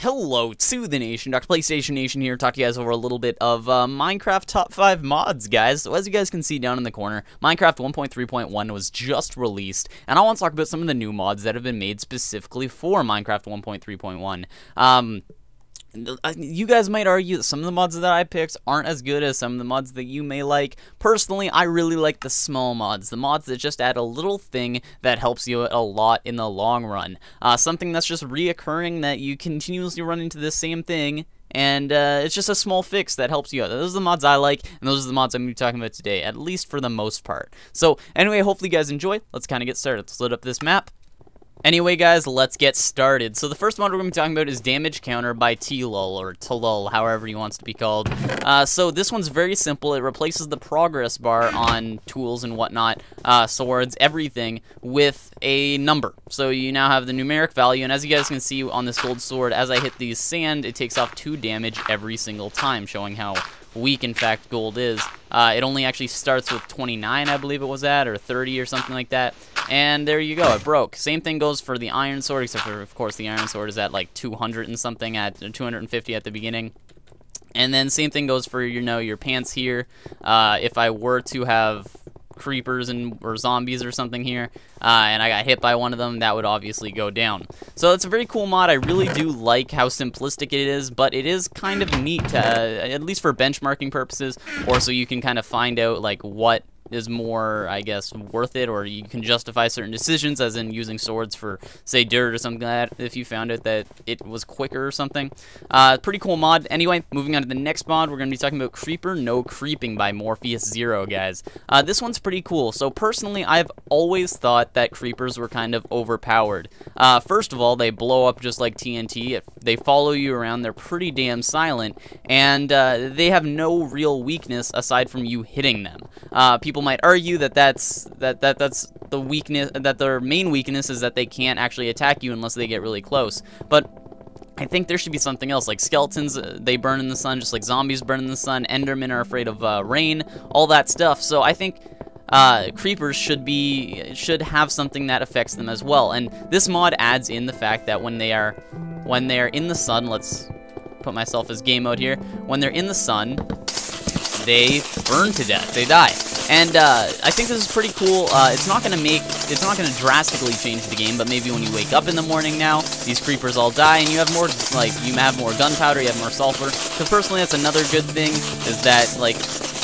Hello to the nation, DrPlaystationNation here, talk to you guys over a little bit of Minecraft top 5 mods, guys. So as you guys can see down in the corner, Minecraft 1.3.1 was just released, and I want to talk about some of the new mods that have been made specifically for Minecraft 1.3.1. You guys might argue that some of the mods that I picked aren't as good as some of the mods that you may like. Personally, I really like the small mods, the mods that just add a little thing that helps you a lot in the long run. Something that's just reoccurring, that you continuously run into the same thing, and it's just a small fix that helps you out. Those are the mods I like, and those are the mods I'm going to be talking about today, at least for the most part. So anyway, hopefully you guys enjoy. Let's kind of get started. Let's load up this map. Anyway, guys, let's get started. So the first mod we're going to be talking about is Damage Counter by T-Lul, or T-Lul, however he wants to be called. So this one's very simple. It replaces the progress bar on tools and whatnot, swords, everything, with a number. So you now have the numeric value, and as you guys can see on this gold sword, as I hit the sand, it takes off 2 damage every single time, showing how weak, in fact, gold is. It only actually starts with 29, I believe it was at, or 30 or something like that. And there you go, it broke. Same thing goes for the iron sword, except for, of course, the iron sword is at like 200 and something, at 250 at the beginning. And then same thing goes for, you know, your pants here. If I were to have creepers or zombies or something here, and I got hit by one of them, that would obviously go down. So it's a very cool mod. I really do like how simplistic it is, but it is kind of neat to, at least for benchmarking purposes, or so you can kind of find out like what is more, I guess, worth it, or you can justify certain decisions, as in using swords for, say, dirt or something like that, if you found out that it was quicker or something. Pretty cool mod. Anyway, moving on to the next mod, we're going to be talking about Creeper No Creeping by Morpheus0, guys. This one's pretty cool. So personally, I've always thought that creepers were kind of overpowered. First of all, they blow up just like TNT. If they follow you around, they're pretty damn silent, and they have no real weakness aside from you hitting them. People might argue that that's the weakness, that their main weakness is that they can't actually attack you unless they get really close. But I think there should be something else. Like skeletons, they burn in the sun, just like zombies burn in the sun. Endermen are afraid of rain, all that stuff. So I think creepers should have something that affects them as well. And this mod adds in the fact that when they're in the sun, let's put myself as game mode here. When they're in the sun, they burn to death. They die. And I think this is pretty cool. It's not gonna drastically change the game, but maybe when you wake up in the morning now, these creepers all die, and you have more, like, you have more gunpowder, you have more sulfur. Because personally, that's another good thing, is that, like,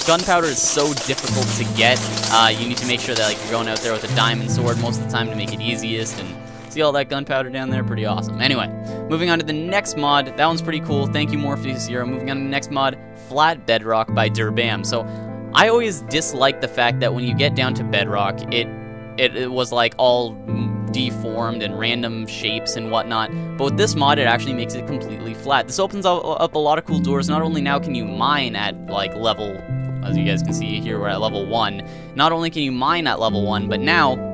gunpowder is so difficult to get. You need to make sure that, like, you're going out there with a diamond sword most of the time to make it easiest. And see all that gunpowder down there? Pretty awesome. Anyway, moving on to the next mod. That one's pretty cool. Thank you, Morpheus0. Moving on to the next mod, Flat Bedrock by DrBam. So I always disliked the fact that when you get down to bedrock, it was like all deformed and random shapes and whatnot. But with this mod, it actually makes it completely flat. This opens up a lot of cool doors. Not only now can you mine at like level, as you guys can see here, we're at level 1. Not only can you mine at level 1, but now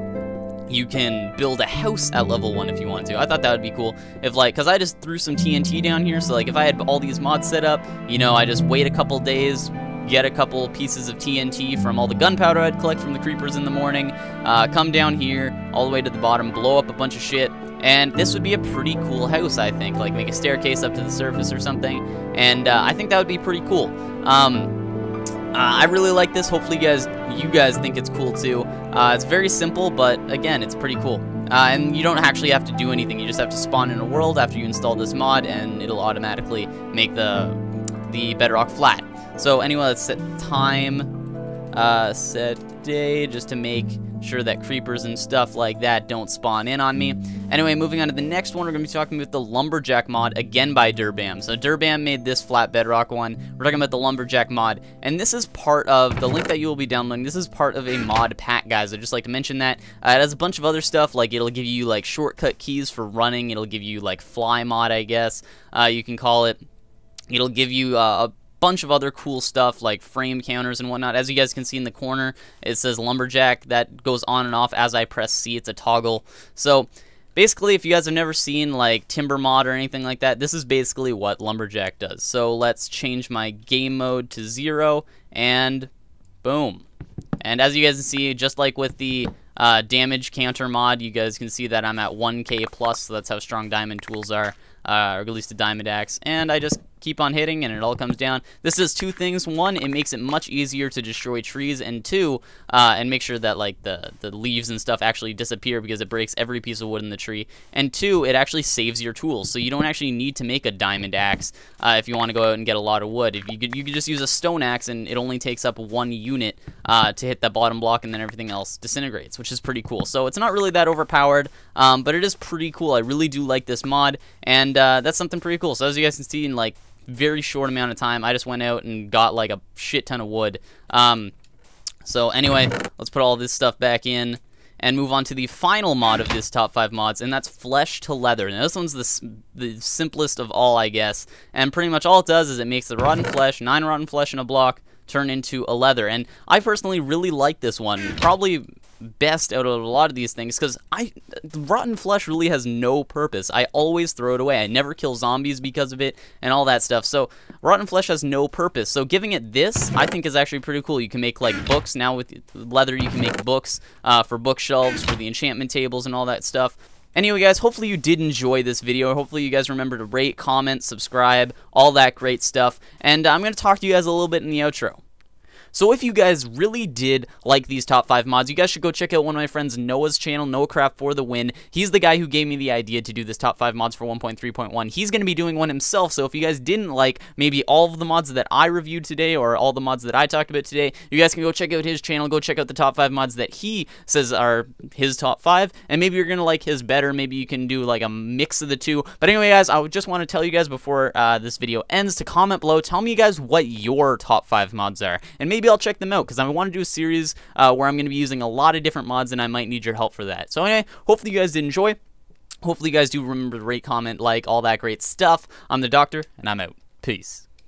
you can build a house at level 1 if you want to. I thought that would be cool. If, like, because I just threw some TNT down here, so like if I had all these mods set up, you know, I just wait a couple days, get a couple pieces of TNT from all the gunpowder I'd collect from the creepers in the morning, come down here all the way to the bottom, blow up a bunch of shit, and this would be a pretty cool house, I think. Like, make a staircase up to the surface or something, and I think that would be pretty cool. I really like this. Hopefully you guys think it's cool too. It's very simple, but again, it's pretty cool. And you don't actually have to do anything. You just have to spawn in a world after you install this mod, and it'll automatically make the bedrock flat. So anyway, let's set time, set day, just to make sure that creepers and stuff like that don't spawn in on me. Anyway, moving on to the next one, we're going to be talking about the Lumberjack mod, again by DrBam. So DrBam made this flat bedrock one. We're talking about the Lumberjack mod, and this is part of the link that you will be downloading. This is part of a mod pack, guys. I'd just like to mention that. It has a bunch of other stuff, like it'll give you like shortcut keys for running. It'll give you like fly mod, I guess you can call it. It'll give you a bunch of other cool stuff like frame counters and whatnot. As you guys can see in the corner, it says Lumberjack. That goes on and off as I press C. It's a toggle. So basically, if you guys have never seen like Timber mod or anything like that, this is basically what Lumberjack does. So let's change my game mode to 0, and boom. And as you guys can see, just like with the damage counter mod, you guys can see that I'm at 1k plus, so that's how strong diamond tools are. or at least a diamond axe, and I just keep on hitting and it all comes down. This does two things. One, it makes it much easier to destroy trees, and two, and make sure that like the leaves and stuff actually disappear because it breaks every piece of wood in the tree. And two, it actually saves your tools, so you don't actually need to make a diamond axe if you want to go out and get a lot of wood. If you could just use a stone axe, and it only takes up 1 unit to hit that bottom block, and then everything else disintegrates, which is pretty cool. So it's not really that overpowered, but it is pretty cool. I really do like this mod, and that's something pretty cool. So as you guys can see, in like very short amount of time, I just went out and got like a shit ton of wood. So anyway, let's put all this stuff back in and move on to the final mod of this top 5 mods, and that's flesh to leather. Now this one's the simplest of all, I guess, and pretty much all it does is it makes the rotten flesh, 9 rotten flesh in a block, turn into a leather. And I personally really like this one, probably best out of a lot of these things, because rotten flesh really has no purpose. I always throw it away. I never kill zombies because of it and all that stuff. So rotten flesh has no purpose. So giving it this, I think, is actually pretty cool. You can make like books now with leather. You can make books for bookshelves, for the enchantment tables and all that stuff. Anyway, guys, hopefully you did enjoy this video. Hopefully you guys remember to rate, comment, subscribe, all that great stuff. And I'm going to talk to you guys a little bit in the outro. So if you guys really did like these top 5 mods, you guys should go check out one of my friends, Noah's channel, NoahCraft for the win. He's the guy who gave me the idea to do this top 5 mods for 1.3.1. He's going to be doing one himself, so if you guys didn't like maybe all of the mods that I reviewed today or all the mods that I talked about today, you guys can go check out his channel, go check out the top 5 mods that he says are his top 5, and maybe you're going to like his better. Maybe you can do like a mix of the two. But anyway, guys, I would just want to tell you guys before this video ends to comment below. Tell me, you guys, what your top 5 mods are, and maybe I'll check them out, because I want to do a series where I'm going to be using a lot of different mods, and I might need your help for that. So anyway, hopefully you guys did enjoy. Hopefully you guys do remember to rate, comment, like, all that great stuff. I'm the Doctor, and I'm out. Peace.